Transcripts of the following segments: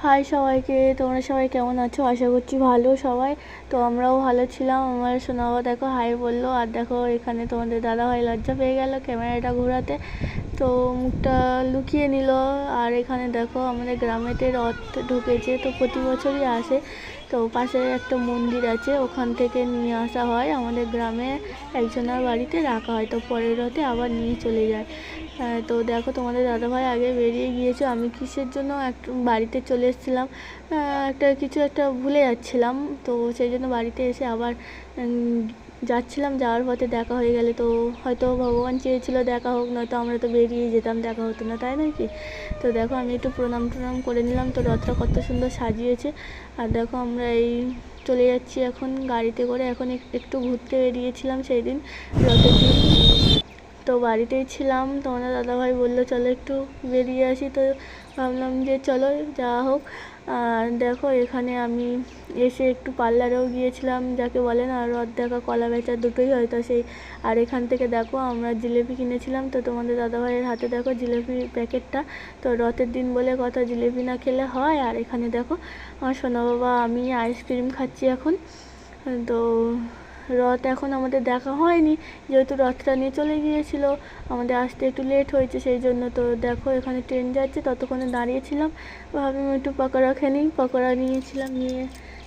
High সবাইকে, তোমরা সবাই কেমন আছো? আশা করছি ভালো সবাই। তো আমরাও ভালো ছিলাম। আমার সোনাবা দেখো হাই বললো, আর দেখো এখানে তোমাদের দাদাভাই লজ্জা পেয়ে গেল ক্যামেরাটা ঘোরাতে, তো মুখটা লুকিয়ে নিল। আর এখানে দেখো আমাদের গ্রামেতে রথ ঢুকেছে, তো প্রতি বছরই আসে। তো পাশে একটা মন্দির আছে, ওখান থেকে নিয়ে আসা হয়, আমাদের গ্রামে একজনের বাড়িতে রাখা হয়, তো পরের রথে আবার নিয়ে চলে যায়। তো দেখো তোমাদের দাদাভাই আগে বেরিয়ে গিয়েছে, আমি কিসের জন্য একটু বাড়িতে চলে এসেছিলাম, একটা ভুলে যাচ্ছিলাম, তো সেই জন্য বাড়িতে এসে আবার যাচ্ছিলাম, যাওয়ার পথে দেখা হয়ে গেলে তো হয়তো ভগবান চেয়েছিল দেখা হোক, নয়তো আমরা তো বেরিয়ে যেতাম, দেখা হতো না, তাই নয় কি? তো দেখো আমি একটু প্রণাম টনাম করে নিলাম, তো রথটা কত সুন্দর সাজিয়েছে। আর দেখো আমরা এই চলে যাচ্ছি এখন গাড়িতে করে, এখন একটু ঘুরতে বেরিয়েছিলাম সেই দিন রথের দিন, তো বাড়িতেই ছিলাম। তোমাদের দাদাভাই বললো চলো একটু বেরিয়ে আসি, তো ভাবলাম যে চলো যাওয়া হোক। আর দেখো এখানে আমি এসে একটু পার্লারেও গিয়েছিলাম, যাকে বলে না রথ দেখা কলা বেচা দুটোই হয়তো সেই। আর এখান থেকে দেখো আমরা জিলেপি কিনেছিলাম, তো তোমাদের দাদাভাইয়ের হাতে দেখো জিলেপির প্যাকেটটা, তো রথের দিন বলে কথা, জিলেপি না খেলে হয়। আর এখানে দেখো আমার সোনা বাবা আমি আইসক্রিম খাচ্ছি এখন। তো রথ এখন আমাদের দেখা হয়নি, যেহেতু রথটা নিয়ে চলে গিয়েছিল, আমাদের আসতে একটু লেট হয়েছে সেই জন্য। তো দেখো এখানে ট্রেন যাচ্ছে, ততক্ষণে দাঁড়িয়েছিলাম, ভাবলাম একটু পকোড়া খেয়ে নিই, পকোড়া নিয়েছিলাম, নিয়ে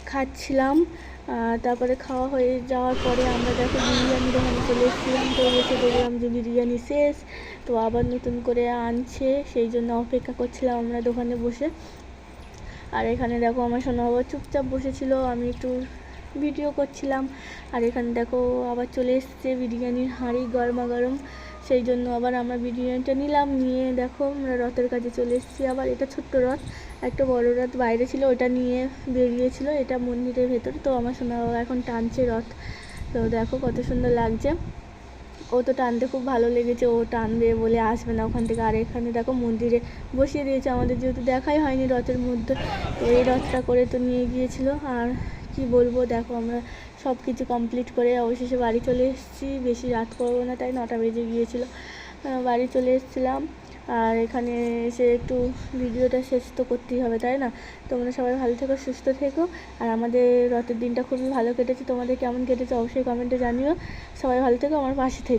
খাচ্ছিলাম। তারপরে খাওয়া হয়ে যাওয়ার পরে আমরা দেখো বিরিয়ানি দোকানে চলে এসেছিলাম, তো এসে দেখলাম যে বিরিয়ানি শেষ, তো আবার নতুন করে আনছে, সেই জন্য অপেক্ষা করছিলাম আমরা দোকানে বসে। আর এখানে দেখো আমার সোনা বাবা চুপচাপ বসেছিল, আমি একটু ভিডিও করছিলাম। আর এখানে দেখো আবার চলে এসছে বিরিয়ানির হাঁড়ি গরমা গরম, সেই জন্য আবার আমরা বিরিয়ানিটা নিলাম, নিয়ে দেখো আমরা রথের কাছে চলে এসেছি। আবার এটা ছোট্ট রথ, একটা বড় রথ বাইরে ছিল, ওটা নিয়ে বেরিয়েছিল, এটা মন্দিরের ভেতর। তো আমার সোনা বাবা এখন টানছে রথ, তো দেখো কত সুন্দর লাগছে। ও তো টানতে খুব ভালো লেগেছে, ও টানবে বলে আসবে না ওখান থেকে। আর এখানে দেখো মন্দিরে বসিয়ে দিয়েছে, আমাদের যেহেতু দেখাই হয়নি রথের মধ্যে, তো এই রথটা করে তো নিয়ে গিয়েছিল। আর কি বলবো, দেখো আমরা সব কিছু কমপ্লিট করে অবশেষে বাড়ি চলে এসেছি, বেশি রাত করবো না, তাই 9টা বেজে গিয়েছিলো, বাড়ি চলে এসেছিলাম। আর এখানে এসে একটু ভিডিওটা শেষ তো করতেই হবে, তাই না? তোমরা সবাই ভালো থেকো, সুস্থ থেকো। আর আমাদের রথের দিনটা খুবই ভালো কেটেছে, তোমাদের কেমন কেটেছে অবশ্যই কমেন্টে জানিও। সবাই ভালো থেকো, আমার পাশে থেকো।